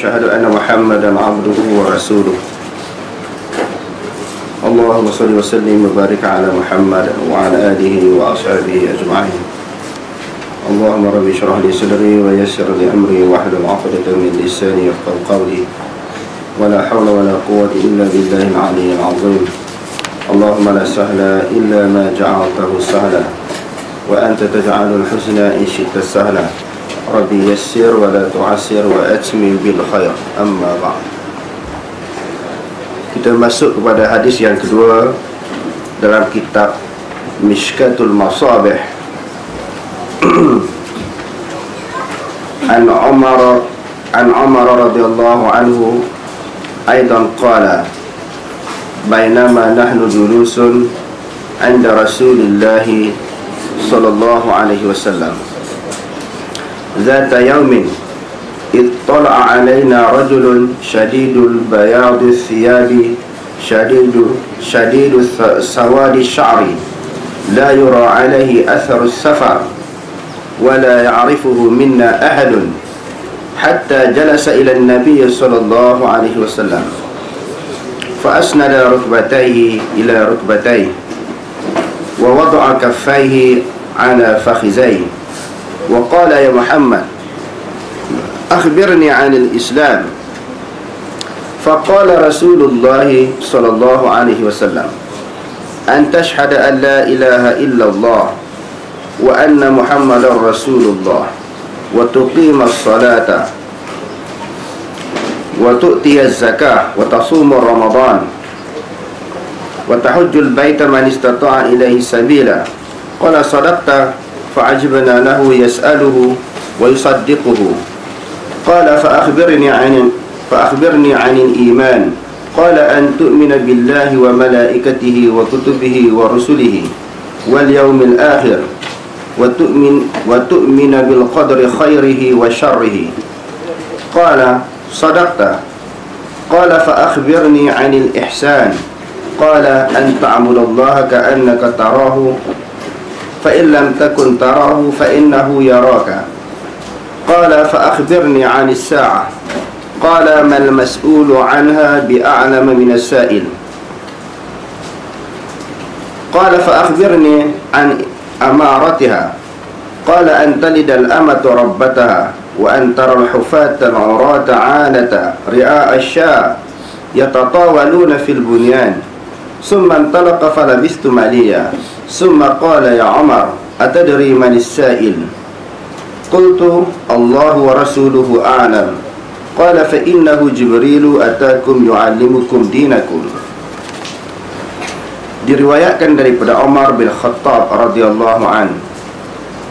وأشهد أن محمدا عبده ورسوله. اللهم صل وسلم وبارك على محمد وعلى آله وأصحابه أجمعين. اللهم رب اشرح لي صدري ويسر لي أمري واحلل عقدة من لساني يفقهوا قولي ولا حول ولا قوة إلا بالله العلي العظيم. اللهم لا سهل إلا ما جعلته سهلا وأنت تجعل الحزن إن شئت سهلا. ربي يسر ولا تعسر وأتمم بالخير. أما بعد. Kita masuk kepada hadis yang kedua dalam kitab Mishkatul Masabih. An Umar radhiyallahu anhu aidan qala bainama nahnu julusun 'inda Rasulillah sallallahu alaihi wasallam ذات يوم اطلع علينا رجل شديد البياض الثياب شديد سواد الشعر لا يرى عليه أثر السفر ولا يعرفه منا أحد حتى جلس إلى النبي صلى الله عليه وسلم فأسند ركبتيه إلى ركبتيه ووضع كفيه على فخذيه وقال يا محمد أخبرني عن الإسلام. فقال رسول الله صلى الله عليه وسلم أن تشهد أن لا إله إلا الله وأن محمد رسول الله وتقيم الصلاة وتؤتي الزكاة وتصوم رمضان وتحج البيت من استطاع إليه سبيلا. قال صدقت. فعجبنا له يسأله ويصدقه. قال فأخبرني عن الإيمان. قال أن تؤمن بالله وملائكته وكتبه ورسله واليوم الآخر وتؤمن بالقدر خيره وشره. قال صدقت. قال فأخبرني عن الإحسان. قال أن تعبد الله كأنك تراه فإن لم تكن تراه فإنه يراك. قال فأخبرني عن الساعة. قال ما المسؤول عنها بأعلم من السائل. قال فأخبرني عن أمارتها. قال أن تلد الأمة ربتها وأن ترى الحفاة العراة عالة رعاء الشاة يتطاولون في البنيان. ثم انطلق فلبثت مليا. ثم قال يا عمر أتدري من السائل؟ قلت الله ورسوله أعلم. قال فإنه جبريل أتاكم يعلمكم دينكم. Diriwayatkan daripada Umar bin Khattab radhiyallahu an.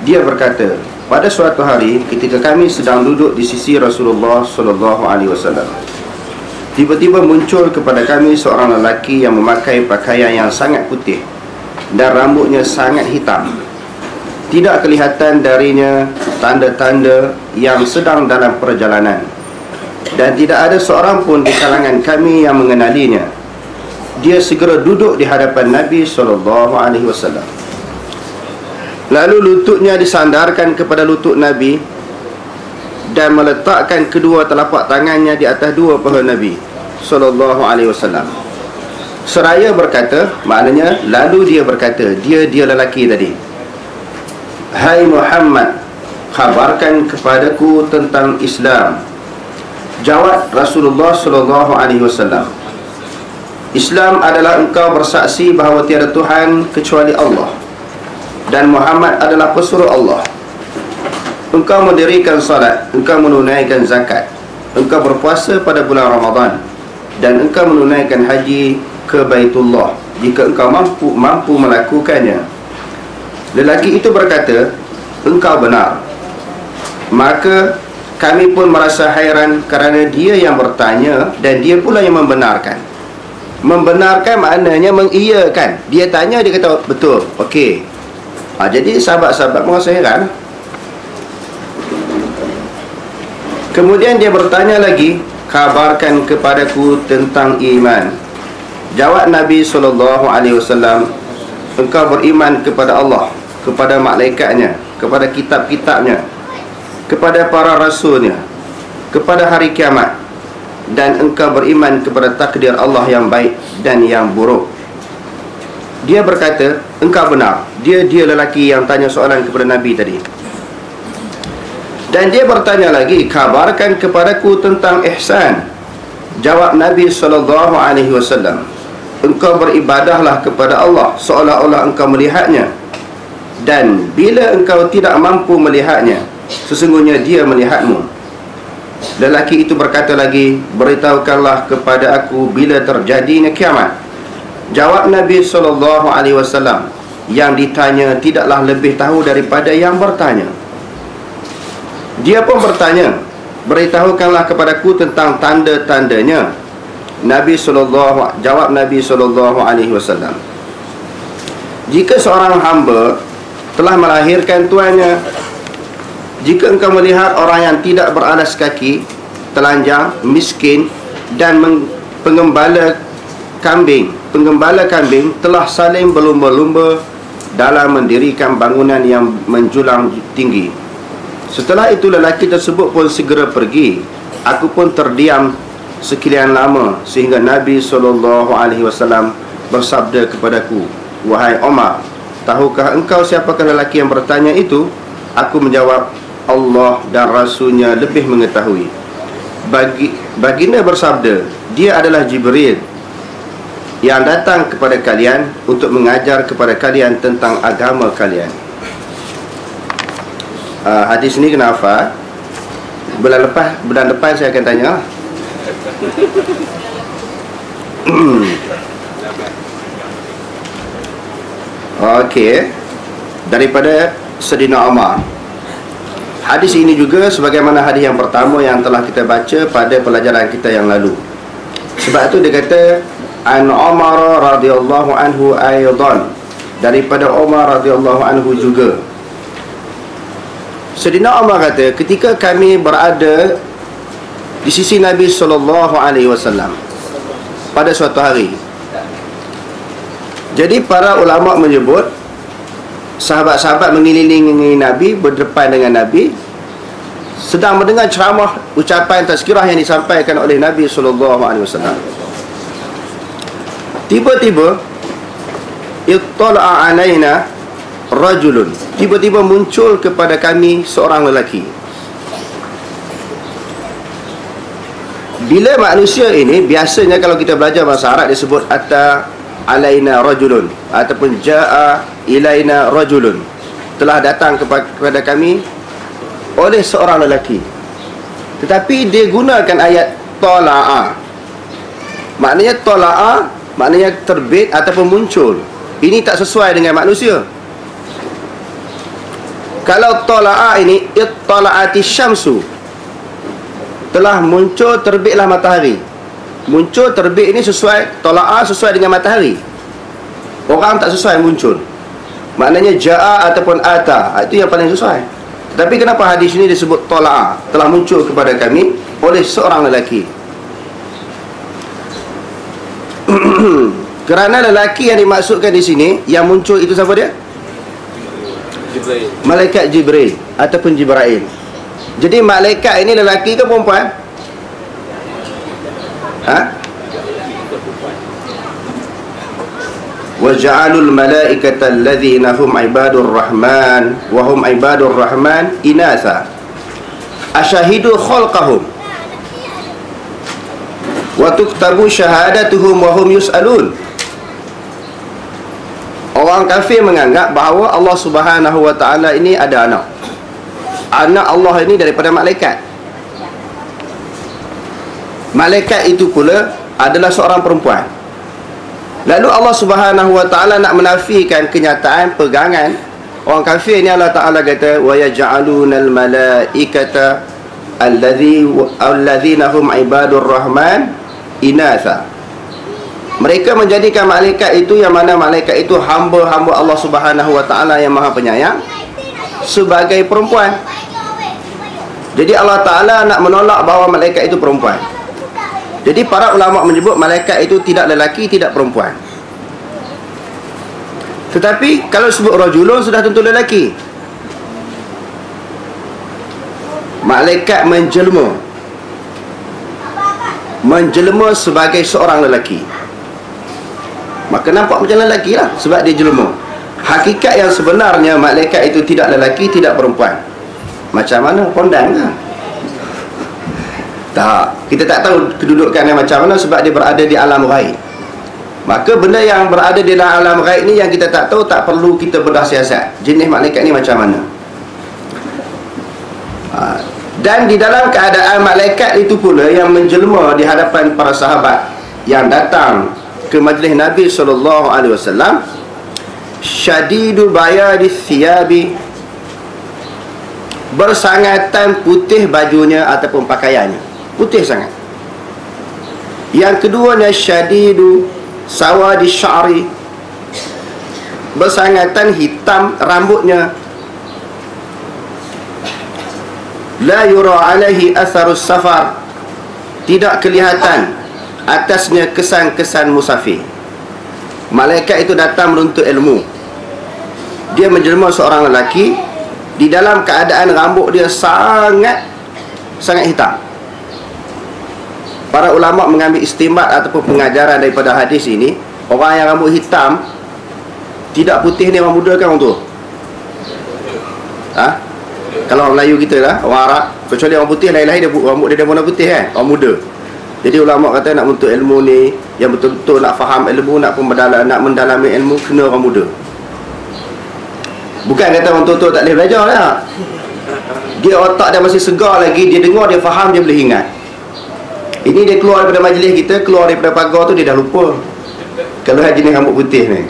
Dia berkata, pada suatu hari ketika kami sedang duduk di sisi Rasulullah sallallahu alaihi wasallam, tiba-tiba muncul kepada kami seorang lelaki yang memakai pakaian yang sangat putih dan rambutnya sangat hitam. Tidak kelihatan darinya tanda-tanda yang sedang dalam perjalanan, dan tidak ada seorang pun di kalangan kami yang mengenalinya. Dia segera duduk di hadapan Nabi SAW. Lalu lututnya disandarkan kepada lutut Nabi dan meletakkan kedua telapak tangannya di atas dua paha Nabi SAW. Seraya berkata, maknanya lalu dia berkata, dia lelaki tadi, hai Muhammad, khabarkan kepadaku tentang Islam. Jawab Rasulullah SAW, Islam adalah engkau bersaksi bahawa tiada Tuhan kecuali Allah dan Muhammad adalah pesuruh Allah. Engkau mendirikan salat, engkau menunaikan zakat, engkau berpuasa pada bulan Ramadan, dan engkau menunaikan haji ke Baitullah jika engkau mampu melakukannya. Lelaki itu berkata, engkau benar. Maka kami pun merasa hairan kerana dia yang bertanya dan dia pula yang membenarkan. Membenarkan maknanya mengiyakan. Dia tanya, dia kata betul, okey. Jadi sahabat-sahabat merasa heran. Kemudian dia bertanya lagi, khabarkan kepadaku tentang iman. Jawab Nabi SAW, engkau beriman kepada Allah, kepada malaikatnya, kepada kitab-kitabnya, kepada para rasulnya, kepada hari kiamat, dan engkau beriman kepada takdir Allah yang baik dan yang buruk. Dia berkata, engkau benar. Dia lelaki yang tanya soalan kepada Nabi tadi. Dan dia bertanya lagi, kabarkan kepadaku tentang ihsan. Jawab Nabi SAW, engkau beribadahlah kepada Allah seolah-olah engkau melihatnya, dan bila engkau tidak mampu melihatnya, sesungguhnya dia melihatmu. Lelaki itu berkata lagi, beritahukanlah kepada aku bila terjadinya kiamat. Jawab Nabi SAW, yang ditanya tidaklah lebih tahu daripada yang bertanya. Dia pun bertanya, beritahukanlah kepadaku tentang tanda-tandanya. Jawab Nabi SAW, jika seorang hamba telah melahirkan tuannya, jika engkau melihat orang yang tidak beralas kaki, telanjang, miskin, dan penggembala kambing telah saling berlumba-lumba dalam mendirikan bangunan yang menjulang tinggi. Setelah itu lelaki tersebut pun segera pergi. Aku pun terdiam sekian lama sehingga Nabi SAW bersabda kepadaku, wahai Omar, tahukah engkau siapakah lelaki yang bertanya itu? Aku menjawab, Allah dan Rasulnya lebih mengetahui. Baginda bersabda, dia adalah Jibril yang datang kepada kalian untuk mengajar kepada kalian tentang agama kalian. Hadis ni kena hafal. Bulan depan saya akan tanya. Okey, daripada Sayyidina Umar. Hadis ini juga sebagaimana hadis yang pertama yang telah kita baca pada pelajaran kita yang lalu. Sebab itu dia kata an Umar radhiyallahu anhu aidan, daripada Umar radhiyallahu anhu juga. Sayyidina Umar kata, ketika kami berada di sisi Nabi SAW pada suatu hari. Jadi para ulama menyebut sahabat-sahabat mengelilingi Nabi, berdepan dengan Nabi, sedang mendengar ceramah, ucapan tazkirah yang disampaikan oleh Nabi SAW. Tiba-tiba ittala'a alaina rajulun, tiba-tiba muncul kepada kami seorang lelaki. Bila manusia ini, biasanya kalau kita belajar bahasa Arab disebut ata alaina rajulun ataupun jaa ilaina rajulun, telah datang kepada kami oleh seorang lelaki. Tetapi dia gunakan ayat tala'a. Maknanya tala'a maknanya terbit ataupun muncul. Ini tak sesuai dengan manusia. Kalau tala'a ini ittala'ati syamsu, telah muncul, terbitlah matahari. Muncul, terbit ini sesuai, tala'a sesuai dengan matahari. Orang tak sesuai muncul. Maknanya ja'a ataupun ata, itu yang paling sesuai. Tapi kenapa hadis ini disebut tala'a, telah muncul kepada kami oleh seorang lelaki? Kerana lelaki yang dimaksudkan di sini, yang muncul itu siapa dia? Jibril. Malaikat Jibril ataupun Jibrail. Jadi malaikat ini lelaki ke perempuan? Wa ja'alul malaikata alladhina hum ibadur rahman wa hum ibadur rahman inatha ashahidu khalqahum wa tuktabu syahadatuhum wa hum yus'alun. Orang kafir menganggap bahawa Allah Subhanahu wa ta'ala ini ada anak. Anak Allah ini daripada malaikat. Malaikat itu pula adalah seorang perempuan. Lalu Allah Subhanahu wa ta'ala nak menafikan kenyataan pegangan orang kafir ini. Allah Ta'ala kata wa yaj'alunal malaikata alladzina hum ibadur rahman inatha. Mereka menjadikan malaikat itu, yang mana malaikat itu hamba-hamba Allah Subhanahu wa ta'ala yang maha penyayang, sebagai perempuan. Jadi Allah Ta'ala nak menolak bahawa malaikat itu perempuan. Jadi para ulama menyebut malaikat itu tidak lelaki, tidak perempuan. Tetapi kalau sebut rajulun, sudah tentu lelaki. Malaikat menjelma. menjelma sebagai seorang lelaki. Maka nampak macam lelaki lah, sebab dia jelma. Hakikat yang sebenarnya malaikat itu tidak lelaki, tidak perempuan. Macam mana? Kondang lah. Tak, kita tak tahu kedudukannya macam mana, sebab dia berada di alam ghaib. Maka benda yang berada di dalam alam ghaib ni yang kita tak tahu, tak perlu kita bedah siasat jenis malaikat ni macam mana. Dan di dalam keadaan malaikat itu pula yang menjelma di hadapan para sahabat yang datang ke majlis Nabi SAW, syadidul bayadis thiyabi, bersangatan putih bajunya ataupun pakaiannya, putih sangat. Yang keduanya syadidu sawadi sya'ri, bersangatan hitam rambutnya. La yura alaihi atharus safar, tidak kelihatan atasnya kesan-kesan musafir. Malaikat itu datang menuntut ilmu. Dia menjelma seorang lelaki di dalam keadaan rambut dia sangat hitam. Para ulama mengambil istinbat ataupun pengajaran daripada hadis ini, orang yang rambut hitam tidak putih ni orang muda kan orang tua? Kalau orang Melayu kita lah, orang Arab, kecuali orang putih lain-lain, dia rambut dia warna putih kan, orang muda. Jadi ulama kata nak menuntut ilmu ni, yang betul-betul nak faham ilmu, nak mendalami ilmu, kena orang muda. Bukan kata orang tua-tua tak boleh belajar lah. Dia otak dia masih segar lagi, dia dengar, dia faham, dia boleh ingat. Ini dia keluar daripada majlis kita, keluar daripada pagar tu, dia dah lupa kalau jenis rambut putih ni.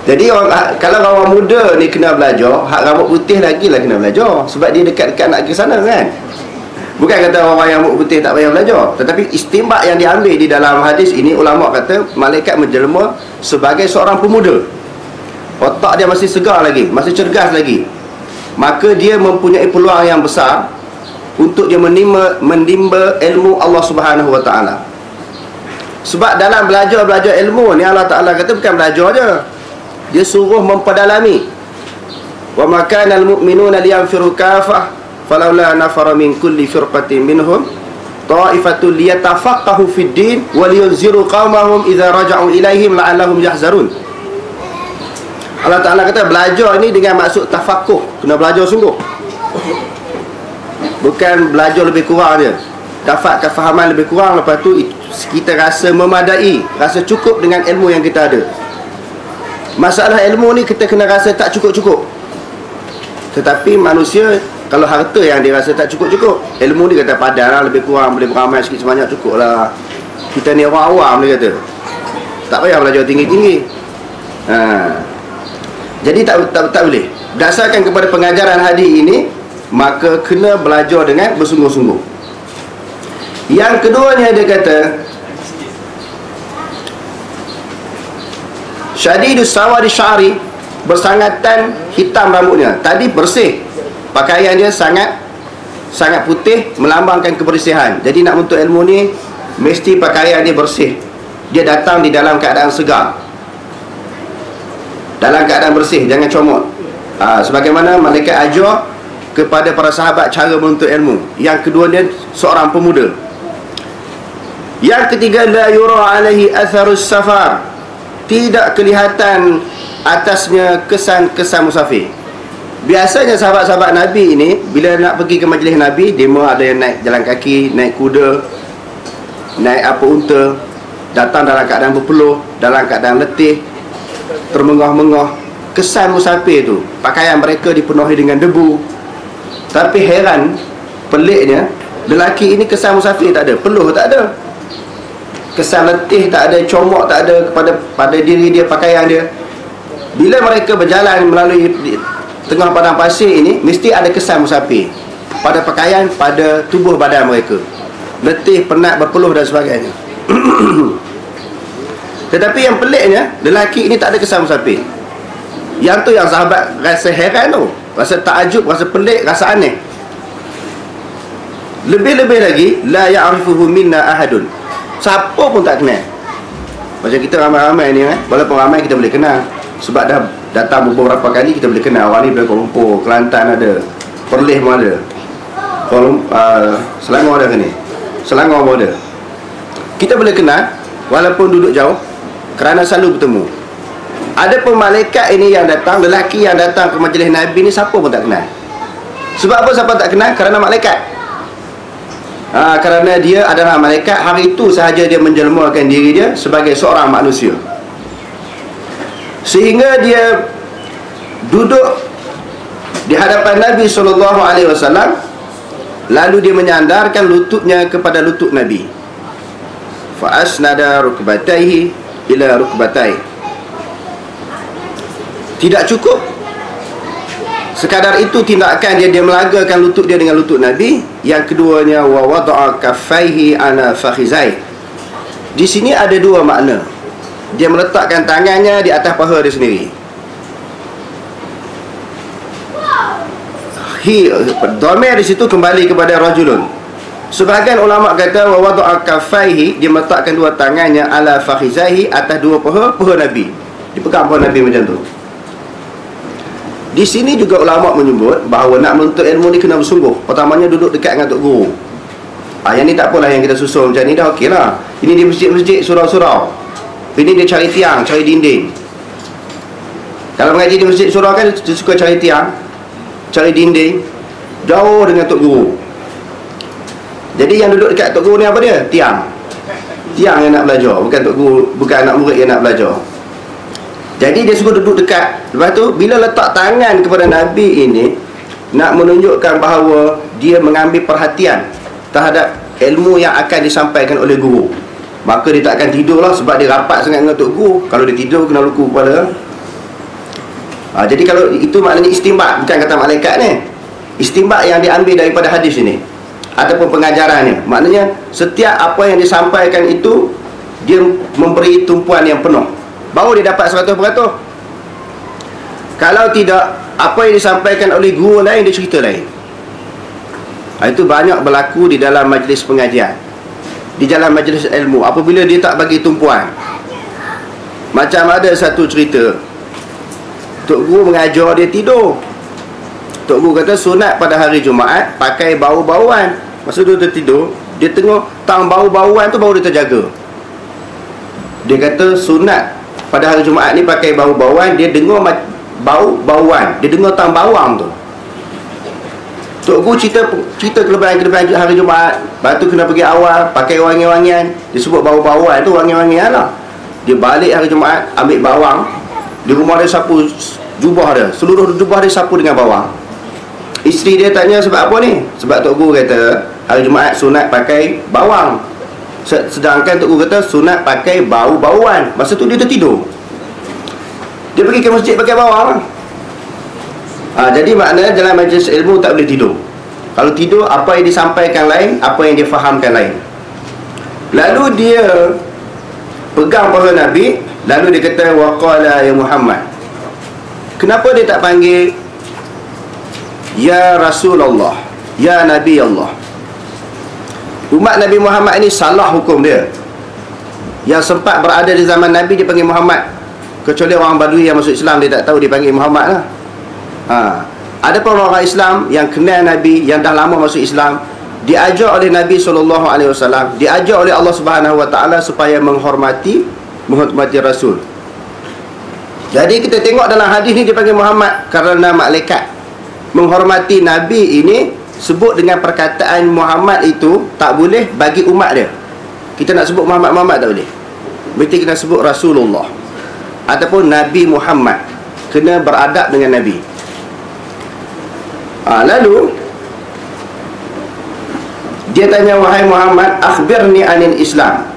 Jadi kalau orang muda ni kena belajar, hak rambut putih lagi lah kena belajar, sebab dia dekat-dekat nak ke sana kan. Bukan kata orang yang rambut putih tak payah belajar, tetapi istinbat yang diambil di dalam hadis ini, ulama kata malaikat menjelma sebagai seorang pemuda. Otak dia masih segar lagi, masih cergas lagi. Maka dia mempunyai peluang yang besar untuk dia menimba ilmu Allah Subhanahu Wa Taala. Sebab dalam belajar ilmu ni, Allah Ta'ala kata bukan belajar je, dia suruh memperdalami. Wa ma kana al-mu'minuna liyanfiru kafah falawla nafara min kulli firqatin minhum ta'ifatun liyatafaqahu fid din wa liyunziru qaumahum idza raja'u ilaihim la'allahum yahzarun. Allah Ta'ala kata belajar ni dengan maksud tafakuh, kena belajar sungguh, bukan belajar lebih kurang je, dapat kefahaman lebih kurang, lepas tu kita rasa memadai, rasa cukup dengan ilmu yang kita ada. Masalah ilmu ni kita kena rasa tak cukup-cukup. Tetapi manusia, kalau harta yang dia rasa tak cukup-cukup, ilmu ni kata padan lah, lebih kurang, boleh beramal sikit sebanyak, cukup lah. Kita ni orang awam, dia kata tak payah belajar tinggi-tinggi. Jadi tak boleh. Berdasarkan kepada pengajaran hadis ini, maka kena belajar dengan bersungguh-sungguh. Yang keduanya dia kata syadidus sawadi sya'ri, bersangatan hitam rambutnya. Tadi bersih, pakaian dia sangat putih, melambangkan kebersihan. Jadi nak menuntut ilmu ni, mesti pakaian dia bersih. Dia datang di dalam keadaan segar, dalam keadaan bersih, jangan comot. Sebagaimana malaikat ajar kepada para sahabat cara menuntut ilmu. Yang kedua dia seorang pemuda. Yang ketiga, la yura alaihi atharus safar, tidak kelihatan atasnya kesan-kesan musafir. Biasanya sahabat-sahabat Nabi ini bila nak pergi ke majlis Nabi, dia ada yang naik jalan kaki, naik kuda, naik unta, datang dalam keadaan berpeluh, dalam keadaan letih, termengah-mengah. Kesan musafir tu, pakaian mereka dipenuhi dengan debu. Tapi heran, peliknya, lelaki ini kesan musafir tak ada, peluh tak ada, kesan letih tak ada, comok tak ada pada diri dia, pakaian dia. Bila mereka berjalan melalui tengah padang pasir ini, mesti ada kesan musafir pada pakaian, pada tubuh badan mereka, letih, penat, berpeluh dan sebagainya. Tetapi yang peliknya, lelaki ini tak ada kesan musafir. Yang tu yang sahabat rasa heran tu, rasa takjub, rasa pelik, rasa aneh. Lebih-lebih lagi, la ya'rifuhu minna ahadun, siapa pun tak kenal. Macam kita ramai-ramai ni, walaupun ramai kita boleh kenal, sebab dah datang beberapa kali, kita boleh kenal. Orang ni dari Kuala Lumpur, Kelantan ada, Perlis pun ada, Selangor ada ke ni. Selangor border. Kita boleh kenal walaupun duduk jauh, kerana selalu bertemu. Ada pun malaikat ini yang datang, lelaki yang datang ke majlis Nabi ni siapa pun tak kenal. Sebab apa siapa tak kenal? Kerana malaikat. Kerana dia adalah malaikat, hari itu sahaja dia menjelmakan diri dia sebagai seorang manusia, sehingga dia duduk di hadapan Nabi SAW, lalu dia menyandarkan lututnya kepada lutut Nabi. Fa asnada rukbatayhi ila rukbatayhi. Tidak cukup sekadar itu tindakan dia melagakan lutut dia dengan lutut Nabi. Yang keduanya, wa wada'a kaffaihi ala fakhizai. Di sini ada dua makna. Dia meletakkan tangannya di atas paha dia sendiri. Dhamir di situ kembali kepada rajulun. Sebahagian ulama kata wa wada'a kaffaihi, dia meletakkan dua tangannya ala fakhizaihi, atas dua paha Nabi. Dipegang paha Nabi macam tu. Di sini juga ulama menyebut bahawa nak menuntut ilmu ni kena bersungguh. Pertamanya duduk dekat dengan tok guru. Yang ni tak apalah, yang kita susun macam ni dah okey lah. Ini di masjid-masjid, surau-surau. Ini dia cari tiang, cari dinding. Kalau mengaji di masjid surau kan dia suka cari tiang, cari dinding, jauh dengan tok guru. Jadi yang duduk dekat tok guru ni apa dia? Tiang. Tiang yang nak belajar, bukan tok guru, bukan anak murid yang nak belajar. Jadi dia suka duduk dekat. Lepas tu bila letak tangan kepada Nabi ini, nak menunjukkan bahawa dia mengambil perhatian terhadap ilmu yang akan disampaikan oleh guru. Maka dia tak akan tidur lah, sebab dia rapat sangat dengan tok guru. Kalau dia tidur kena luku kepala. Jadi kalau itu maknanya istimbat, bukan kata malaikat ni. Istimbat yang diambil daripada hadis ini ataupun pengajarannya. Maknanya setiap apa yang disampaikan itu dia memberi tumpuan yang penuh, baru dia dapat 100%. Kalau tidak, apa yang disampaikan oleh guru lain, dia cerita lain. Itu banyak berlaku di dalam majlis pengajian, di dalam majlis ilmu. Apabila dia tak bagi tumpuan, macam ada satu cerita, tok guru mengajar dia tidur. Tok guru kata sunat pada hari Jumaat pakai bau-bauan. Masa dia tertidur, dia tengok tang bau-bauan tu baru dia terjaga. Dia kata sunat pada hari Jumaat ni pakai bau-bauan. Dia dengar bau-bauan, dia dengar tang bawang tu. Tok guru cerita kelebihan-kelebihan hari Jumaat. Lepas tu kena pergi awal, pakai wangi-wangian. Dia sebut bau-bauan tu wangi-wangian lah. Dia balik hari Jumaat, ambil bawang. Di rumah dia sapu jubah dia, seluruh jubah dia sapu dengan bawang. Isteri dia tanya sebab apa ni? Sebab tok guru kata hari Jumaat sunat pakai bawang, sedangkan tok guru kata sunat pakai bau-bauan. Masa tu dia tertidur, dia pergi ke masjid pakai bawang. Jadi maknanya dalam majlis ilmu tak boleh tidur. Kalau tidur, apa yang disampaikan lain, apa yang dia fahamkan lain. Lalu dia pegang paha Nabi, lalu dia kata waqala ya Muhammad. Kenapa dia tak panggil ya Rasulullah, ya Nabi Allah? Umat Nabi Muhammad ini salah hukum dia. Yang sempat berada di zaman Nabi dia panggil Muhammad, kecuali orang Badui yang masuk Islam, dia tak tahu dia panggil Muhammad lah. Ada pun orang Islam yang kenal Nabi, yang dah lama masuk Islam, diajar oleh Nabi SAW, diajar oleh Allah SWT supaya menghormati Rasul. Jadi kita tengok dalam hadis ni dia panggil Muhammad kerana malaikat menghormati Nabi ini. Sebut dengan perkataan Muhammad itu tak boleh bagi umat dia. Kita nak sebut Muhammad tak boleh, mesti kita sebut Rasulullah ataupun Nabi Muhammad, kena beradab dengan Nabi. Lalu dia tanya, wahai Muhammad, akhbirni anil Islam,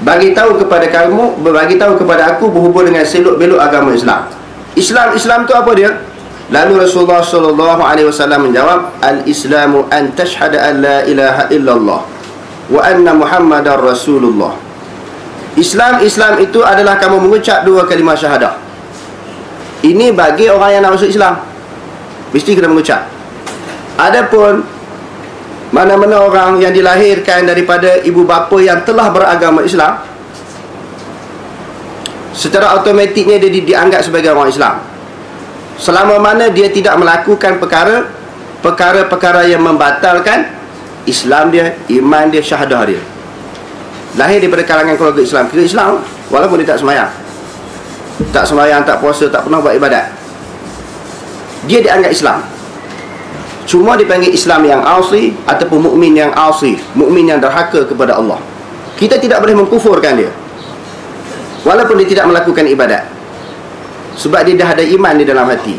bagi tahu kepada kamu, bagi tahu kepada aku berhubung dengan seluk-beluk agama Islam. Islam tu apa dia? Lalu Rasulullah SAW menjawab, al-Islamu an tashhada an la ilaha illallah wa anna Muhammadar Rasulullah. Islam itu adalah kamu mengucap dua kalimah syahadah. Ini bagi orang yang nak masuk Islam, mesti kena mengucap. Adapun mana-mana orang yang dilahirkan daripada ibu bapa yang telah beragama Islam, secara automatiknya dia dianggap sebagai orang Islam, selama mana dia tidak melakukan perkara-perkara yang membatalkan Islam dia, iman dia, syahadah dia. Lahir daripada kalangan keluarga Islam, kira Islam walaupun dia tak sembahyang, tak sembahyang, tak puasa, tak pernah buat ibadat, dia dianggap Islam. Cuma dipanggil Islam yang asli ataupun mukmin yang asli, mukmin yang derhaka kepada Allah. Kita tidak boleh mengkufurkan dia walaupun dia tidak melakukan ibadat, sebab dia dah ada iman di dalam hati.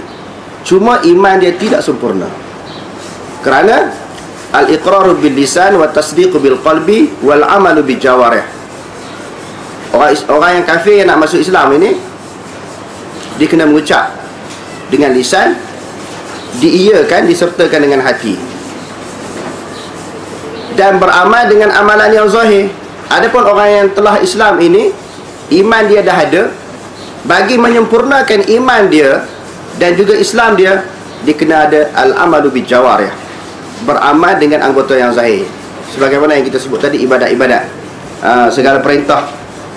Cuma iman dia tidak sempurna, kerana al-iqraru bil lisan wa tasdiqu bil qalbi wal amalu bil jawarih. Orang yang kafir yang nak masuk Islam ini, dia kena mengucap dengan lisan, diiyakan, disertakan dengan hati, dan beramal dengan amalan yang zahir. Adapun orang yang telah Islam ini, iman dia dah ada. Bagi menyempurnakan iman dia dan juga Islam dia, dia kena ada al-amalu bil jawarih, beramal dengan anggota yang zahir. Sebagaimana yang kita sebut tadi, ibadat-ibadat, segala perintah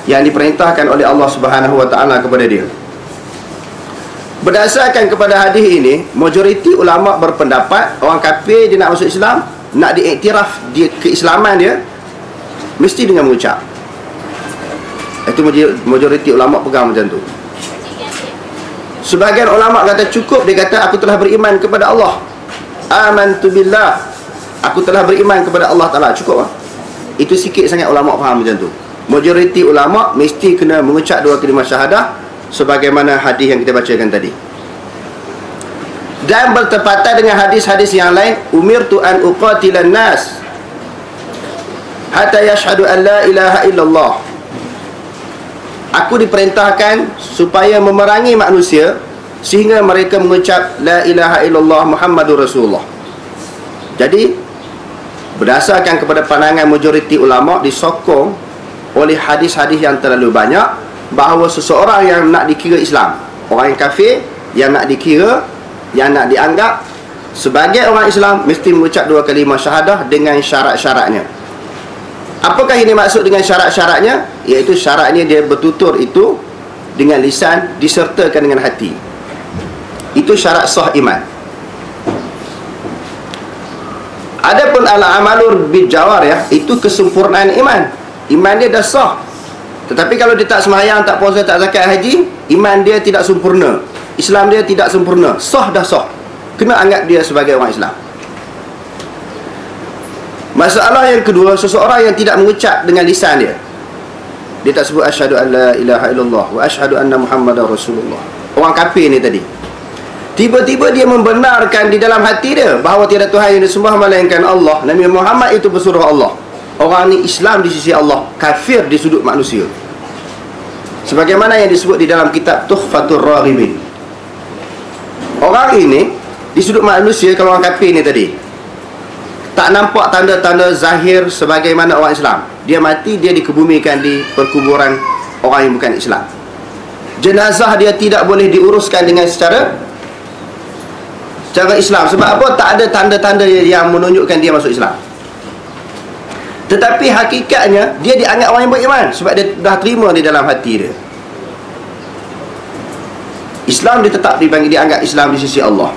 yang diperintahkan oleh Allah Subhanahu wa taala kepada dia. Berdasarkan kepada hadis ini, majoriti ulama berpendapat orang kafir dia nak masuk Islam, nak diiktiraf dia keislaman dia, mesti dengan mengucap. Itu majoriti ulama pegang macam tu. Sebahagian ulama kata cukup, dia kata aku telah beriman kepada Allah, amantu billah, aku telah beriman kepada Allah Ta'ala, cukup lah. Itu sikit sangat ulama faham macam tu. Majoriti ulama mesti kena mengucap dua kalimah syahadah, sebagaimana hadis yang kita bacakan tadi. Dan bertepatan dengan hadis-hadis yang lain, umirtu an uqatilan nas hatta yashhadu an la ilaha illallah. Aku diperintahkan supaya memerangi manusia sehingga mereka mengucap la ilaha illallah Muhammadur Rasulullah. Jadi berdasarkan kepada pandangan majoriti ulama, disokong oleh hadis-hadis yang terlalu banyak bahawa seseorang yang nak dikira Islam, orang yang kafir yang nak dikira, yang nak dianggap sebagai orang Islam, mesti mengucap dua kalimah syahadah dengan syarat-syaratnya. Apakah ini maksud dengan syarat-syaratnya? Iaitu syaratnya dia bertutur itu dengan lisan, disertakan dengan hati. Itu syarat sah iman. Adapun al-amalur bil jawarih, itu kesempurnaan iman. Iman dia dah sah. Tetapi kalau dia tak sembahyang, tak puasa, tak zakat, haji, iman dia tidak sempurna, Islam dia tidak sempurna. Sah dah sah, kena anggap dia sebagai orang Islam. Masalah yang kedua, seseorang yang tidak mengucap dengan lisan dia, dia tak sebut asyhadu an la ilaha illallah wa asyhadu anna muhammadar rasulullah. Orang kafir ni tadi, tiba-tiba dia membenarkan di dalam hati dia bahawa tiada Tuhan yang disembah melainkan Allah, Nabi Muhammad itu pesuruh Allah. Orang ni Islam di sisi Allah, kafir di sudut manusia. Sebagaimana yang disebut di dalam kitab Tuhfatur Raghibin. Orang ini di sudut manusia, kalau orang kafir ni tadi, tak nampak tanda-tanda zahir sebagaimana orang Islam. Dia mati, dia dikebumikan di perkuburan orang yang bukan Islam. Jenazah dia tidak boleh diuruskan dengan secara Islam. Sebab apa? Tak ada tanda-tanda yang menunjukkan dia masuk Islam. Tetapi hakikatnya dia dianggap orang yang beriman, sebab dia dah terima di dalam hati dia. Islam dia tetap dianggap Islam di sisi Allah.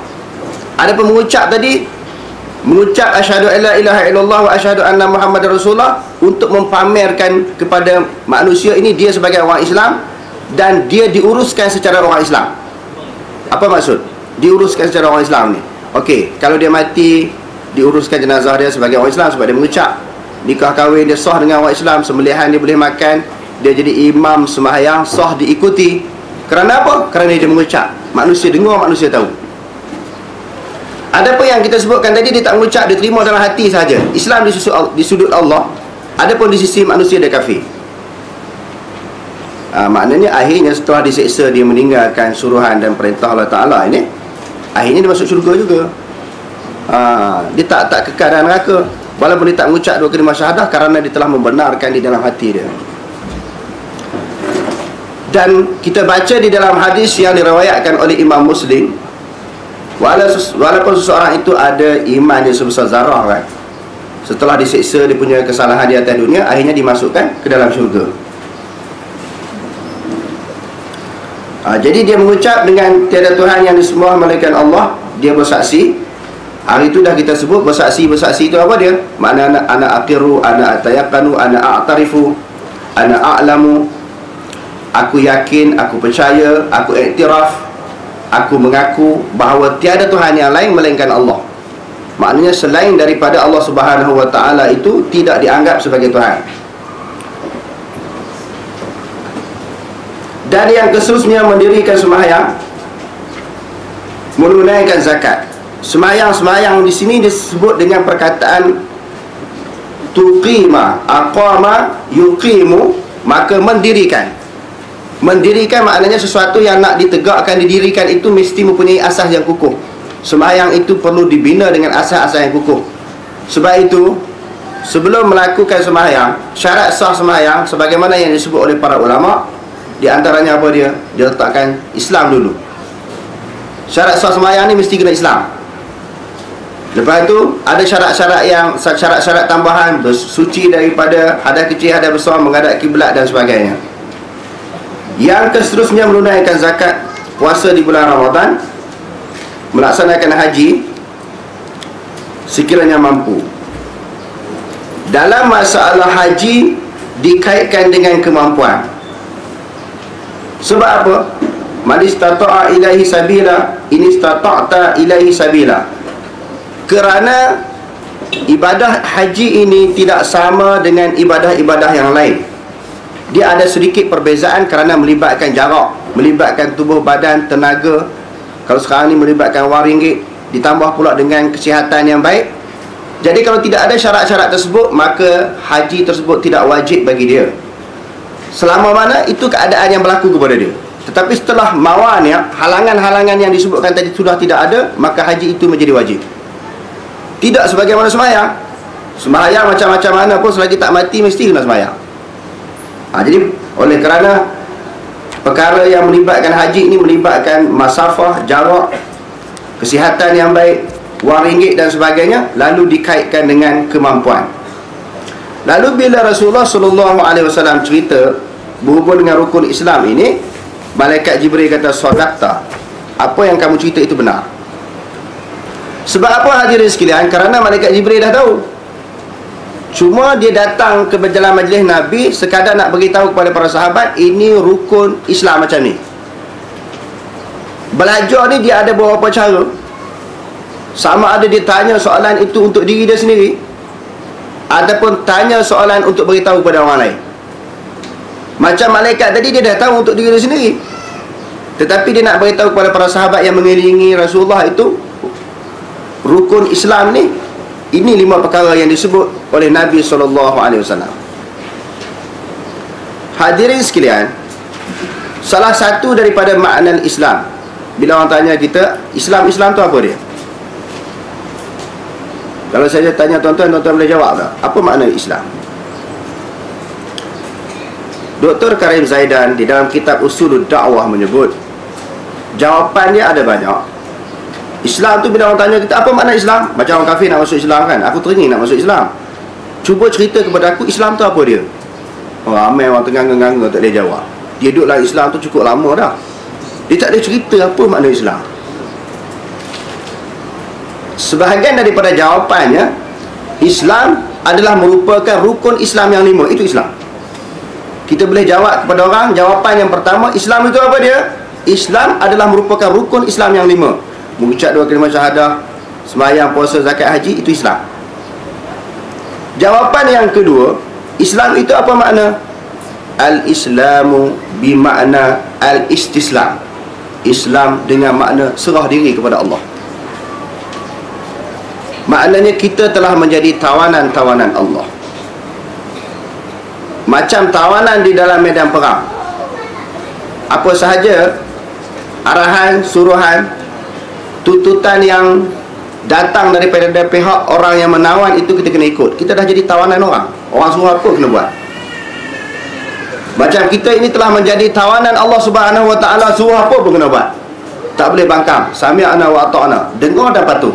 Adapun mengucap tadi, mengucap asyhadu an la ilaha illallah wa asyhadu anna muhammadar rasulullah, untuk mempamerkan kepada manusia ini dia sebagai orang Islam dan dia diuruskan secara orang Islam. Apa maksud diuruskan secara orang Islam ni? Okey, kalau dia mati, diuruskan jenazah dia sebagai orang Islam sebab dia mengucap. Nikah kahwin dia sah dengan orang Islam, sembelihan dia boleh makan, dia jadi imam sembahyang sah diikuti. Kerana apa? Kerana dia mengucap. Manusia dengar, manusia tahu. Adapun yang kita sebutkan tadi, dia tak mengucap, dia terima dalam hati saja. Islam di sudut Allah, adapun di sisi manusia dia kafir. Maknanya akhirnya setelah diseksa, dia meninggalkan suruhan dan perintah Allah Ta'ala ini, akhirnya dia masuk syurga juga. Dia tak kekal dalam neraka, walaupun dia tak mengucap dua kalimah syahadah, kerana dia telah membenarkan di dalam hati dia. Dan kita baca di dalam hadis yang diriwayatkan oleh Imam Muslim, walaupun seseorang itu ada iman yang sebesar zarah kan, setelah diseksa dia punya kesalahan di atas dunia, akhirnya dimasukkan ke dalam syurga. Jadi dia mengucap dengan tiada Tuhan yang disembah melainkan Allah, dia bersaksi, Hari itu dah kita sebut bersaksi-bersaksi itu apa dia? Makna ana aqiru, ana atayaqanu, ana a'tarifu, ana a'lamu. Aku yakin, aku percaya, aku iktiraf, aku mengaku bahawa tiada Tuhan yang lain melainkan Allah. Maknanya selain daripada Allah Subhanahu wa taala itu tidak dianggap sebagai Tuhan. Dan yang keseterusnya mendirikan sembahyang, menunaikan zakat. Sembahyang di sini disebut dengan perkataan tuqima, aqama, yuqimu, maka mendirikan. Mendirikan maknanya sesuatu yang nak ditegakkan, didirikan itu mesti mempunyai asas yang kukuh. Sembahyang itu perlu dibina dengan asas-asas yang kukuh. Sebab itu, sebelum melakukan sembahyang, syarat sah sembahyang sebagaimana yang disebut oleh para ulama, di antaranya apa dia? Dia letakkan Islam dulu. Syarat sah sembahyang ni mesti kena Islam. Lepas tu ada syarat-syarat tambahan, bersuci daripada hadas kecil, hadas besar, menghadap kiblat dan sebagainya. Yang seterusnya menunaikan zakat, puasa di bulan Ramadan, melaksanakan haji sekiranya mampu. Dalam masalah haji dikaitkan dengan kemampuan. Sebab apa? Man istata'a ilaihi sabila, in istata'ta ilaihi sabila. Kerana ibadah haji ini tidak sama dengan ibadah-ibadah yang lain. Dia ada sedikit perbezaan kerana melibatkan jarak, melibatkan tubuh badan, tenaga. Kalau sekarang ni melibatkan wang ringgit, ditambah pula dengan kesihatan yang baik. Jadi kalau tidak ada syarat-syarat tersebut, maka haji tersebut tidak wajib bagi dia. Selama mana itu keadaan yang berlaku kepada dia. Tetapi setelah mawannya, halangan-halangan yang disebutkan tadi sudah tidak ada, maka haji itu menjadi wajib. Tidak sebagaimana sembahyang. Sembahyang macam-macam mana pun selagi tak mati mesti kena sembahyang. Jadi oleh kerana perkara yang melibatkan haji ini melibatkan masafah, jarak, kesihatan yang baik, wang ringgit dan sebagainya, lalu dikaitkan dengan kemampuan. Lalu bila Rasulullah SAW cerita berhubung dengan rukun Islam ini, malaikat Jibril kata, sadaqta, apa yang kamu cerita itu benar. Sebab apa hadirin sekalian? Kerana malaikat Jibril dah tahu. Cuma dia datang ke dalam majlis Nabi sekadar nak beritahu kepada para sahabat, ini rukun Islam macam ni. Belajar ni dia ada beberapa cara. Sama ada dia tanya soalan itu untuk diri dia sendiri, ataupun tanya soalan untuk beritahu kepada orang lain. Macam malaikat tadi, dia dah tahu untuk diri dia sendiri, tetapi dia nak beritahu kepada para sahabat yang mengelilingi Rasulullah itu, rukun Islam ni, ini 5 perkara yang disebut oleh Nabi SAW. Hadirin sekalian, salah satu daripada makna Islam, bila orang tanya kita, Islam tu apa dia? Kalau saya tanya tuan-tuan boleh jawab tak? Apa makna Islam? Dr. Karim Zaidan di dalam kitab Usulul Da'wah menyebut, jawapan dia ada banyak. Islam tu bila orang tanya kita, apa makna Islam? Macam orang kafir nak masuk Islam kan? Aku teringin nak masuk Islam. Cuba cerita kepada aku, Islam tu apa dia? Ramai orang tengah-tengah tak boleh jawab. Dia duduk dalam Islam tu cukup lama dah, dia tak ada cerita apa makna Islam. Sebahagian daripada jawapannya, Islam adalah merupakan rukun Islam yang 5. Itu Islam. Kita boleh jawab kepada orang, jawapan yang pertama, Islam itu apa dia? Islam adalah merupakan rukun Islam yang 5. Mengucap 2 kalimah syahadah, sembahyang, puasa, zakat, haji, itu Islam. Jawapan yang kedua, Islam itu apa makna? Al-Islamu bimakna al-istislam. Islam dengan makna serah diri kepada Allah. Maknanya kita telah menjadi tawanan-tawanan Allah. Macam tawanan di dalam medan perang. Apa sahaja arahan, suruhan, tuntutan yang datang daripada pihak orang yang menawan itu kita kena ikut. Kita dah jadi tawanan orang. Orang suruh apa kena buat. Macam kita ini telah menjadi tawanan Allah Subhanahu wa taala, suruh apa pun kena buat. Tak boleh bangkang. Sami'na wa ata'na. Dengar dan patuh.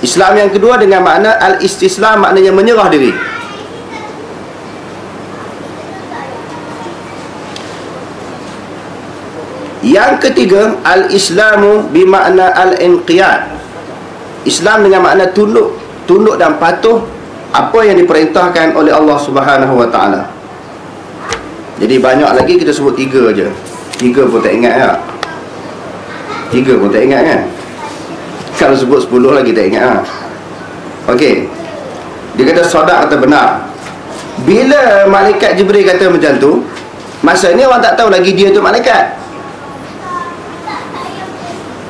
Islam yang kedua dengan makna al-istislam, maknanya menyerah diri. Yang ketiga, al-islamu bimakna al-inqiyad. Islam dengan makna tunduk dan patuh apa yang diperintahkan oleh Allah Subhanahu wa taala. Jadi banyak lagi, kita sebut 3 je. 3 pun tak ingat tak? 3 pun tak ingat kan? Kalau sebut 10 lagi tak ingat tak? Okey. Dia kata sadaq atau benar. Bila malaikat Jibril kata macam tu, masa ni orang tak tahu lagi dia tu malaikat.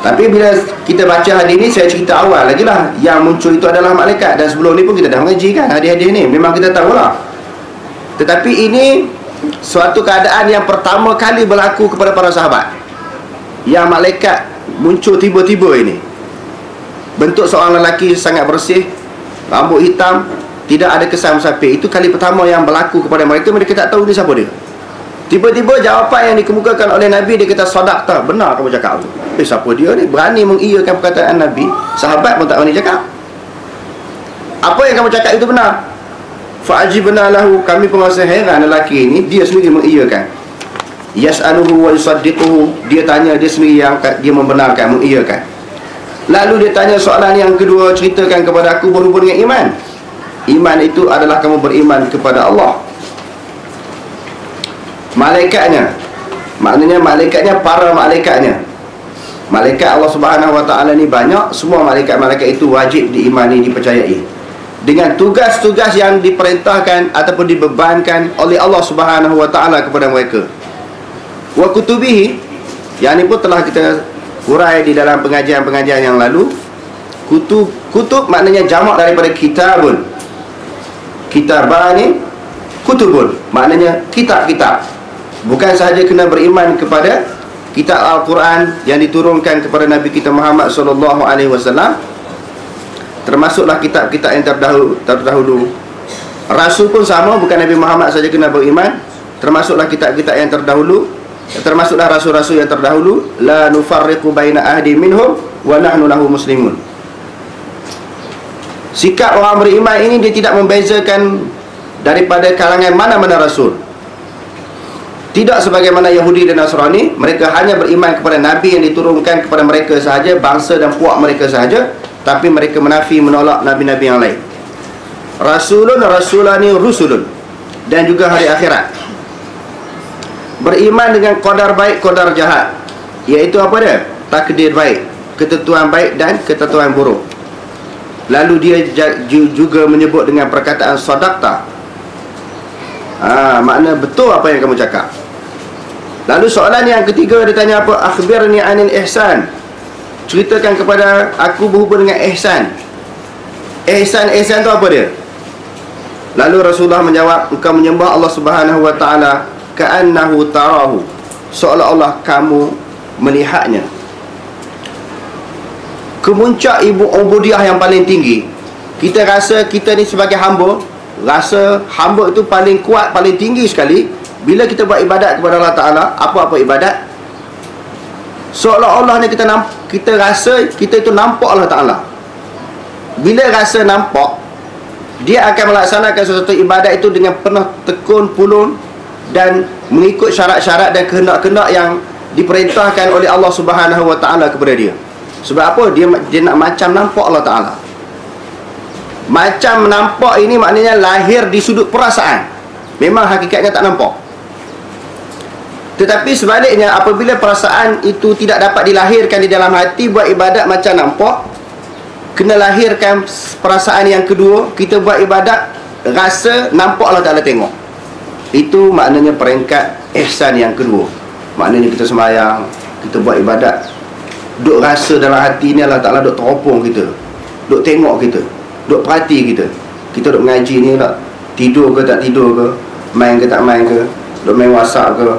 Tapi bila kita baca hadis ni, saya cerita awal lagi lah, yang muncul itu adalah malaikat. Dan sebelum ni pun kita dah mengaji kan hadis-hadis ni, memang kita tahulah. Tetapi ini suatu keadaan yang pertama kali berlaku kepada para sahabat, yang malaikat muncul tiba-tiba ini. Bentuk seorang lelaki sangat bersih, rambut hitam, tidak ada kesan musafir. Itu kali pertama yang berlaku kepada mereka. Mereka tak tahu ni siapa dia. Tiba-tiba jawapan yang dikemukakan oleh Nabi, dia kata sadaq tak, benar kamu cakap tu. Siapa dia ni? Berani mengiyakan perkataan Nabi. Sahabat pun tak berani cakap. Apa yang kamu cakap itu benar. Fa'ajibna lahu, kami pun rasa heran lelaki ni, dia sendiri mengiyakan. Yas'aluhu wa yusaddiquhu, dia tanya, dia sendiri yang dia membenarkan, mengiyakan. Lalu dia tanya soalan yang kedua, ceritakan kepada aku berhubung dengan iman. Iman itu adalah kamu beriman kepada Allah, malaikatnya, maknanya malaikatnya, para malaikatnya. Malaikat Allah Subhanahu wa taala ni banyak. Semua malaikat-malaikat itu wajib diimani, dipercayai, dengan tugas-tugas yang diperintahkan ataupun dibebankan oleh Allah Subhanahu wa taala kepada mereka. Wa kutubihi, yang ini pun telah kita hurai di dalam pengajian-pengajian yang lalu. Kutub maknanya jamak daripada kitabun. Kitabah ni kutubun, maknanya kitab-kitab. Bukan sahaja kena beriman kepada kitab Al-Quran yang diturunkan kepada Nabi kita Muhammad SAW, termasuklah kitab-kitab yang terdahulu. Rasul pun sama, bukan Nabi Muhammad saja kena beriman, termasuklah kitab-kitab yang terdahulu, termasuklah rasul-rasul yang terdahulu. La nufarriqu baina ahdi minhum wa nahnu lahu muslimun. Sikap orang beriman ini, dia tidak membezakan daripada kalangan mana-mana rasul. Tidak sebagaimana Yahudi dan Nasrani, mereka hanya beriman kepada Nabi yang diturunkan kepada mereka sahaja, bangsa dan puak mereka sahaja, tapi mereka menafi, menolak Nabi-Nabi yang lain. Rasulun, rasulani, rusulun, dan juga hari akhirat. Beriman dengan qadar baik, qadar jahat, iaitu apa dia? Takdir baik, ketentuan baik dan ketentuan buruk. Lalu dia juga menyebut dengan perkataan sadaqta, makna betul apa yang kamu cakap. Lalu soalan yang ketiga, dia tanya apa? Akhbirni anil ihsan, ceritakan kepada aku berhubung dengan ihsan. Ihsan tu apa dia? Lalu Rasulullah menjawab, engkau menyembah Allah Subhanahu wa taala ka'annahu tarahu, seolah-olah kamu melihatnya. Kemuncak ubudiyah yang paling tinggi, kita rasa kita ni sebagai hamba, rasa hamba itu paling kuat, paling tinggi sekali bila kita buat ibadat kepada Allah Ta'ala. Apa-apa ibadat, seolah-olah ni kita rasa kita itu nampak Allah Ta'ala. Bila rasa nampak, dia akan melaksanakan sesuatu ibadat itu dengan penuh tekun pulun dan mengikut syarat-syarat dan kehendak-kehendak yang diperintahkan oleh Allah Subhanahu wa Ta'ala kepada dia. Sebab apa? Dia nak macam nampak Allah Ta'ala. Macam nampak ini maknanya lahir di sudut perasaan, memang hakikatnya tak nampak. Tetapi sebaliknya, apabila perasaan itu tidak dapat dilahirkan di dalam hati, buat ibadat macam nampak, kena lahirkan perasaan yang kedua, kita buat ibadat rasa nampak Allah Ta'ala tengok. Itu maknanya peringkat ihsan yang kedua. Maknanya kita sembahyang, kita buat ibadat, duk rasa dalam hati ni Allah Ta'ala duk teropong kita, duk tengok kita, duk perhati kita. Kita duk mengaji ni nak tidur ke tak tidur ke, main ke tak main ke, duk main WhatsApp ke.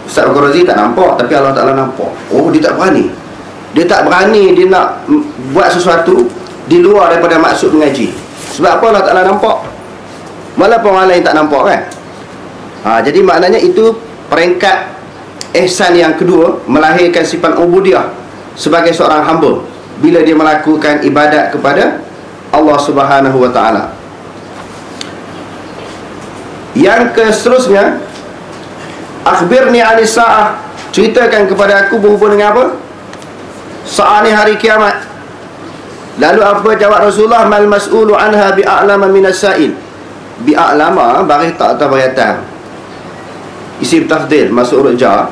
Ustaz Al-Qarazi tak nampak, tapi Allah Ta'ala nampak. Oh, dia tak berani. Dia tak berani dia nak buat sesuatu di luar daripada maksud mengaji. Sebab apa? Allah Ta'ala nampak, walaupun orang lain tak nampak kan. Jadi maknanya itu peringkat ihsan yang kedua, melahirkan sifat ubudiyah sebagai seorang hamba bila dia melakukan ibadat kepada Allah Subhanahu wa Ta'ala. Yang seterusnya, akhbirni anis sa'ah, ceritakan kepada aku berhubung dengan apa? Sa'ah ni hari kiamat. Lalu apa jawab Rasulullah? Mal mas'ulu anha bi'a'lama minas sa'il. Bi'a'lama bagi tak atas bagi atas, isim tafdil masuk huruf jar.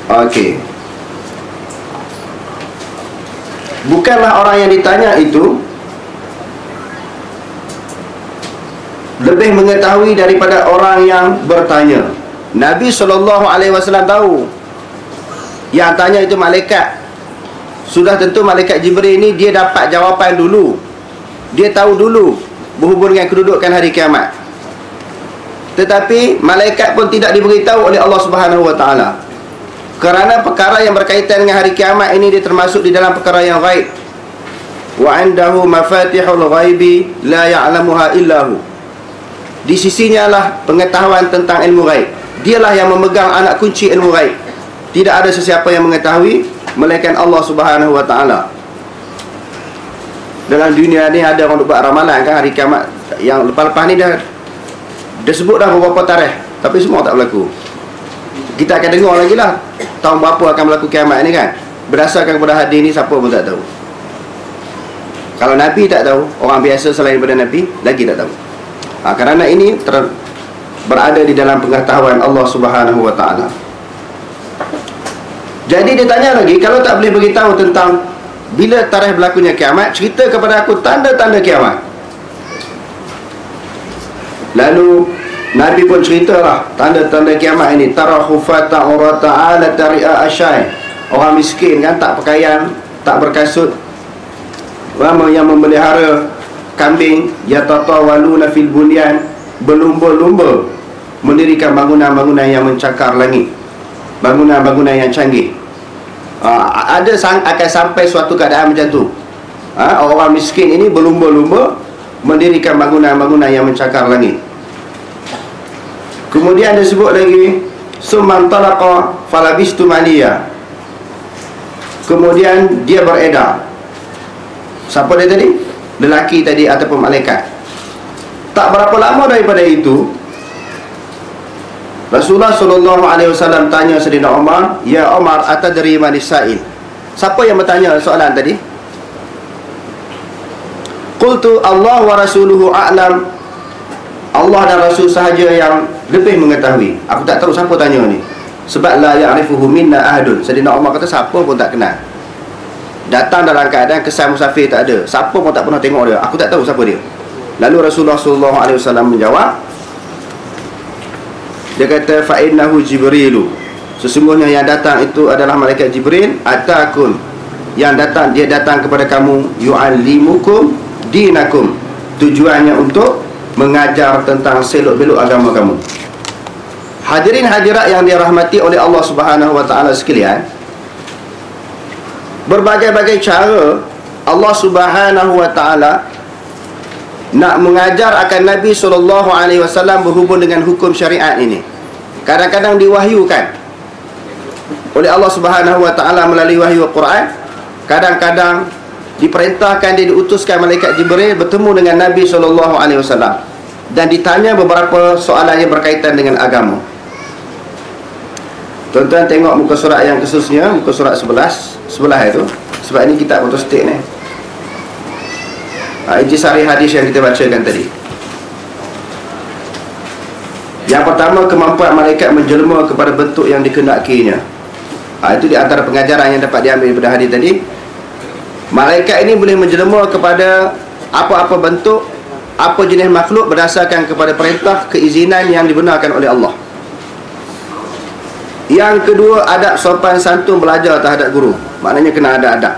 Okey, bukanlah orang yang ditanya itu lebih mengetahui daripada orang yang bertanya. Nabi SAW tahu. Yang tanya itu malaikat. Sudah tentu malaikat Jibril ni dia dapat jawapan dulu. Dia tahu dulu berhubung dengan kedudukan hari kiamat. Tetapi malaikat pun tidak diberitahu oleh Allah Subhanahu Wa Taala. Kerana perkara yang berkaitan dengan hari kiamat ini dia termasuk di dalam perkara yang ghaib. Wa 'indahu mafatihul ghaibi la ya'lamuha illahu. Di sisinya lah pengetahuan tentang ilmu ghaib. Dialah yang memegang anak kunci ilmu ghaib. Tidak ada sesiapa yang mengetahui melainkan Allah Subhanahu Wa Taala. Dalam dunia ni ada orang buat ramalan kan hari kiamat. Yang lepas-lepas ni dah sebut dah beberapa tarikh, tapi semua tak berlaku. Kita akan dengar lagi lah tahun berapa akan berlaku kiamat ni kan. Berdasarkan kepada hadis ni siapa pun tak tahu. Kalau Nabi tak tahu, orang biasa selain daripada Nabi lagi tak tahu. Kerana ini berada di dalam pengetahuan Allah Subhanahu Wa Taala. Jadi dia tanya lagi, kalau tak boleh beritahu tentang bila tarikh berlakunya kiamat, cerita kepada aku tanda-tanda kiamat. Lalu Nabi pun ceritalah tanda-tanda kiamat ini. Tara khufata urata ala tari'a asyai. Orang miskin kan, tak pakaian, tak berkasut, ramai yang memelihara kambing, yatatawaluna fil bunyan, berlumba-lumba mendirikan bangunan-bangunan yang mencakar langit, bangunan-bangunan yang canggih. Ada akan sampai suatu keadaan macam tu. Orang miskin ini berlumba-lumba mendirikan bangunan-bangunan yang mencakar langit. Kemudian dia sebut lagi, summan talaqa falabistu maliya. Kemudian dia beredar. Siapa dia tadi? Lelaki tadi ataupun malaikat. Tak berapa lama daripada itu, Rasulullah SAW tanya Sayyidina Umar, "Ya Umar, atadri man as-sa'il?" Siapa yang bertanya soalan tadi? Qultu Allah wa rasuluhu a'lam. Allah dan Rasul sahaja yang lebih mengetahui. Aku tak tahu siapa tanya ni. Sebab la ya'rifuhu minna ahadun. Sayyidina Umar kata siapa pun tak kenal. Datang dalam keadaan kesan musafir tak ada. Siapa pun tak pernah tengok dia. Aku tak tahu siapa dia. Lalu Rasulullah SAW menjawab. Dia kata fa innahu Jibrilu. Sesungguhnya yang datang itu adalah malaikat Jibril. Atakum, yang datang, dia datang kepada kamu, yu'allimukum dinakum. Tujuannya untuk mengajar tentang selok-belok agama kamu. Hadirin hadirat yang dirahmati oleh Allah Subhanahu Wa Taala sekalian, berbagai-bagai cara Allah Subhanahu Wa Taala nak mengajar akan Nabi SAW berhubung dengan hukum syariat ini. Kadang-kadang diwahyukan oleh Allah Subhanahu Wa Taala melalui wahyu Al-Quran. Kadang-kadang diperintahkan, dia diutuskan malaikat Jibril bertemu dengan Nabi SAW dan ditanya beberapa soalan yang berkaitan dengan agama. Tuan-tuan tengok muka surat yang khususnya, muka surat 11 sebelah itu. Sebab ini kitab fotostat ni. Intisari hadis yang kita bacakan tadi. Yang pertama, kemampuan malaikat menjelma kepada bentuk yang dikenakinya. Itu di antara pengajaran yang dapat diambil daripada hadis tadi. Malaikat ini boleh menjelma kepada apa-apa bentuk, apa jenis makhluk berdasarkan kepada perintah, keizinan yang dibenarkan oleh Allah. Yang kedua, adab sopan santun belajar terhadap guru. Maknanya kena ada adab.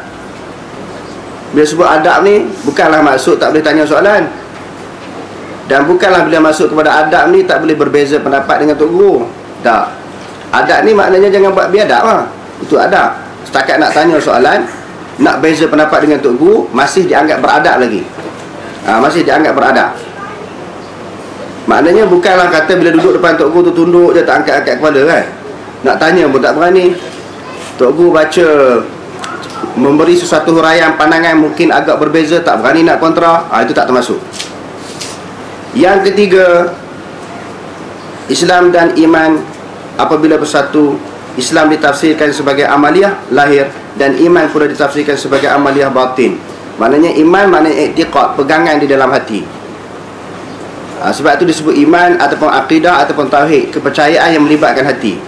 Bila sebut adab ni, bukanlah maksud tak boleh tanya soalan. Dan bukanlah bila masuk kepada adab ni tak boleh berbeza pendapat dengan tok guru. Tak. Adab ni maknanya jangan buat biadab lah. Itu adab. Setakat nak tanya soalan, nak beza pendapat dengan tok guru, masih dianggap beradab lagi. Masih dianggap beradab. Maknanya bukanlah kata bila duduk depan tok guru tu tunduk je, tak angkat-angkat kepala kan. Nak tanya pun tak berani. Tok guru baca, memberi sesuatu huraian pandangan mungkin agak berbeza, tak berani nak kontra, itu tak termasuk. Yang ketiga, Islam dan iman apabila bersatu Islam ditafsirkan sebagai amaliyah lahir, dan iman pula ditafsirkan sebagai amaliyah batin. Maknanya iman maknanya i'tiqad, pegangan di dalam hati. Sebab itu disebut iman ataupun akidah ataupun tauhid, kepercayaan yang melibatkan hati.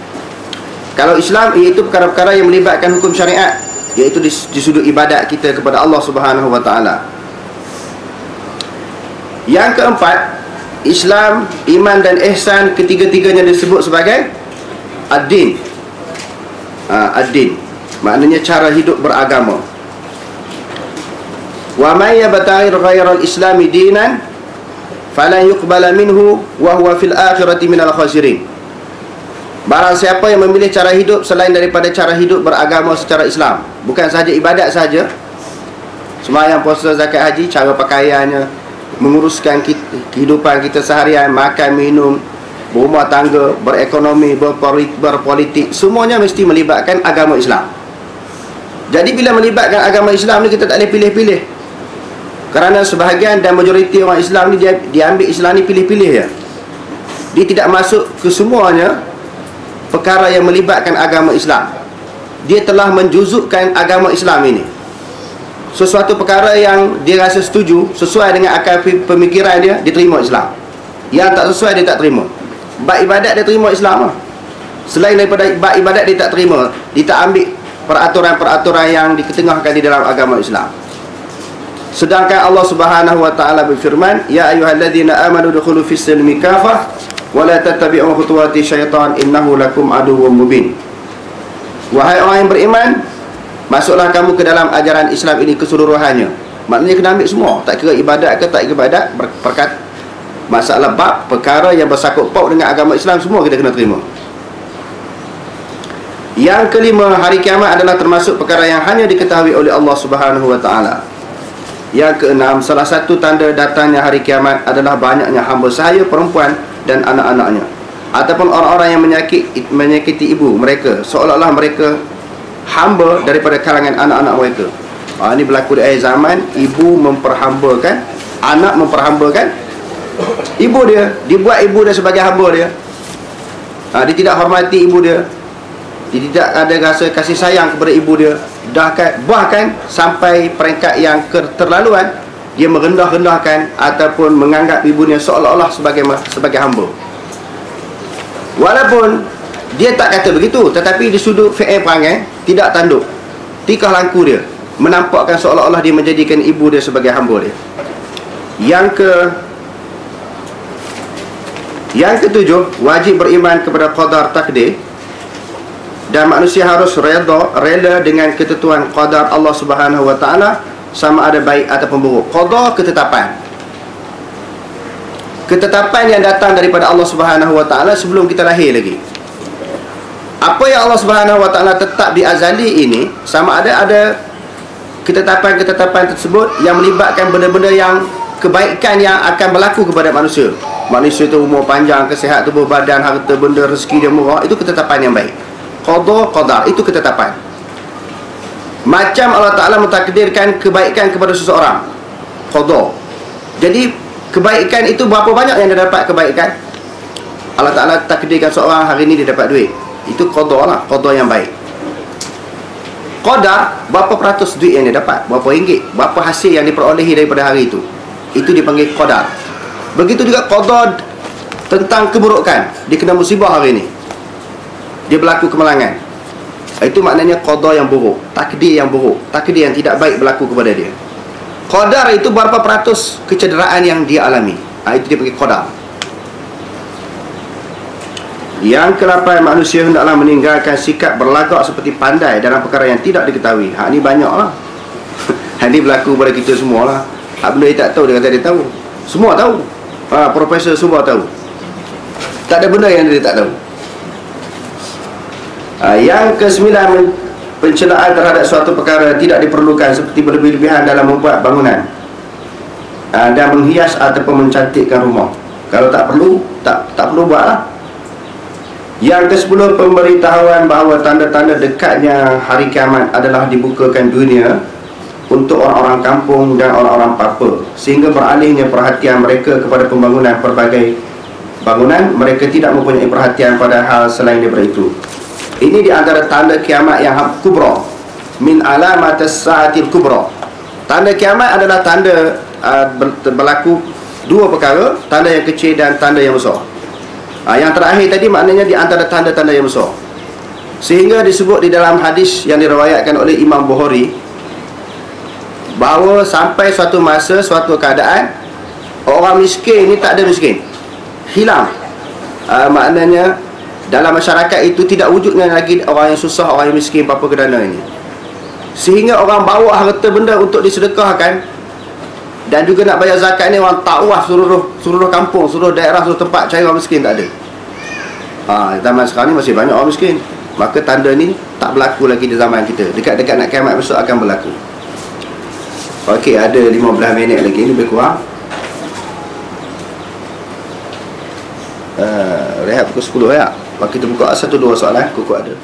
Kalau Islam iaitu perkara-perkara yang melibatkan hukum syariat, iaitu di sudut ibadat kita kepada Allah Subhanahu wa taala. Yang keempat, Islam, iman dan ihsan, ketiga-tiganya disebut sebagai ad-din. Ad-din maknanya cara hidup beragama. Wa may yabtaghi ghayra al-islam dinan falan yuqbala minhu wa huwa fil akhirati minal khasirin. Barang siapa yang memilih cara hidup selain daripada cara hidup beragama secara Islam, bukan sahaja ibadat saja, sembahyang, puasa, zakat, haji, cara pakaiannya, menguruskan kehidupan kita seharian, makan, minum, berumah tangga, berekonomi, berpolitik, semuanya mesti melibatkan agama Islam. Jadi bila melibatkan agama Islam ni, kita tak boleh pilih-pilih. Kerana sebahagian dan majoriti orang Islam ni, dia ambil Islam ni pilih-pilih je. Dia tidak masuk ke semuanya perkara yang melibatkan agama Islam. Dia telah menjuzukkan agama Islam ini. Sesuatu perkara yang dia rasa setuju, sesuai dengan akal pemikiran dia, dia terima Islam. Yang tak sesuai, dia tak terima. Bab ibadat dia terima Islam lah. Selain daripada bab ibadat dia tak terima, dia tak ambil peraturan-peraturan yang diketengahkan di dalam agama Islam. Sedangkan Allah Subhanahu wa taala berfirman, ya ayyuhalladzina amanu dukhulu fis silmi kafah wa la tattabi'u khutuwati syaitan innahu lakum aduwwum mubin. Wahai orang yang beriman, masuklah kamu ke dalam ajaran Islam ini keseluruhannya. Maknanya kena ambil semua, tak kira ibadat ke tak ibadat, masalah bab perkara yang bersangkut paut dengan agama Islam, semua kita kena terima. Yang kelima, hari kiamat adalah termasuk perkara yang hanya diketahui oleh Allah Subhanahu wa taala. Yang keenam, salah satu tanda datangnya hari kiamat adalah banyaknya hamba sahaya perempuan dan anak-anaknya, ataupun orang-orang yang menyakiti ibu mereka, seolah-olah mereka hamba daripada kalangan anak-anak mereka. Ini berlaku di akhir zaman. Ibu memperhambakan, anak memperhambakan ibu dia. Dia buat ibu dia sebagai hamba dia. Dia tidak hormati ibu dia, dia tidak ada rasa kasih sayang kepada ibu dia. Bahkan sampai peringkat yang keterlaluan, dia merendah-rendahkan ataupun menganggap ibunya seolah-olah sebagai hamba. Walaupun dia tak kata begitu, tetapi di sudut fi'il perangai, tidak tanduk, tikah laku dia menampakkan seolah-olah dia menjadikan ibu dia sebagai hamba dia. Yang ketujuh, wajib beriman kepada qadar takdir, dan manusia harus rela dengan ketentuan qadar Allah Subhanahu wa taala, sama ada baik ataupun buruk. Qadar, ketetapan yang datang daripada Allah Subhanahu wa taala sebelum kita lahir lagi. Apa yang Allah Subhanahu wa taala tetap di azali ini, sama ada ketetapan-ketetapan tersebut yang melibatkan benda-benda yang kebaikan yang akan berlaku kepada manusia. Manusia itu umur panjang, kesihatan tubuh badan, harta benda, rezeki dia murah, itu ketetapan yang baik. Qadar itu ketetapan. Macam Allah Ta'ala mentakdirkan kebaikan kepada seseorang, qadar. Jadi kebaikan itu berapa banyak yang dia dapat kebaikan. Allah Ta'ala takdirkan seorang hari ini dia dapat duit, itu qadar lah, qadar yang baik. Qadar, berapa peratus duit yang dia dapat, berapa ringgit, berapa hasil yang diperolehi daripada hari itu dipanggil qadar. Begitu juga qadar tentang keburukan, dia kena musibah hari ini, dia berlaku kemalangan, itu maknanya qadar yang buruk, takdir yang buruk, takdir yang tidak baik berlaku kepada dia. Qadar itu berapa peratus kecederaan yang dia alami, itu dia panggil qadar. Yang ke-8, manusia hendaklah meninggalkan sikap berlagak seperti pandai dalam perkara yang tidak diketahui. Ini banyak lah. Ini berlaku pada kita semua lah. Benda dia tak tahu, dia kata dia tahu. Semua tahu. Profesor semua tahu. Tak ada benda yang dia tak tahu. Yang ke-9, pencelaan terhadap suatu perkara tidak diperlukan, seperti berlebih-lebihan dalam membuat bangunan dan menghias ataupun mencantikkan rumah. Kalau tak perlu, tak perlu buatlah. Yang ke-10, pemberitahuan bahawa tanda-tanda dekatnya hari kiamat adalah dibukakan dunia untuk orang-orang kampung dan orang-orang papa, sehingga beralihnya perhatian mereka kepada pembangunan pelbagai bangunan. Mereka tidak mempunyai perhatian pada hal selain daripada itu. Ini di antara tanda kiamat yang kubra, min alamatis sa'atil kubra. Tanda kiamat adalah tanda berlaku dua perkara, tanda yang kecil dan tanda yang besar. Yang terakhir tadi maknanya di antara tanda-tanda yang besar. Sehingga disebut di dalam hadis yang diriwayatkan oleh Imam Bukhari bahawa sampai suatu masa, suatu keadaan, orang miskin ni tak ada miskin, hilang. Maknanya dalam masyarakat itu tidak wujudnya lagi orang yang susah, orang yang miskin, apa kerana ini. Sehingga orang bawa harta benda untuk disedekahkan, dan juga nak bayar zakat ni orang takwah seluruh kampung, seluruh daerah, seluruh tempat cari orang miskin, tak ada. Zaman sekarang ni masih banyak orang miskin. Maka tanda ni tak berlaku lagi di zaman kita. Dekat-dekat nak kiamat besok akan berlaku. Okey, ada 15 minit lagi, lebih kurang. Rehat pukul 10 ya. Kita buka 1-2 soalan, kuku ada.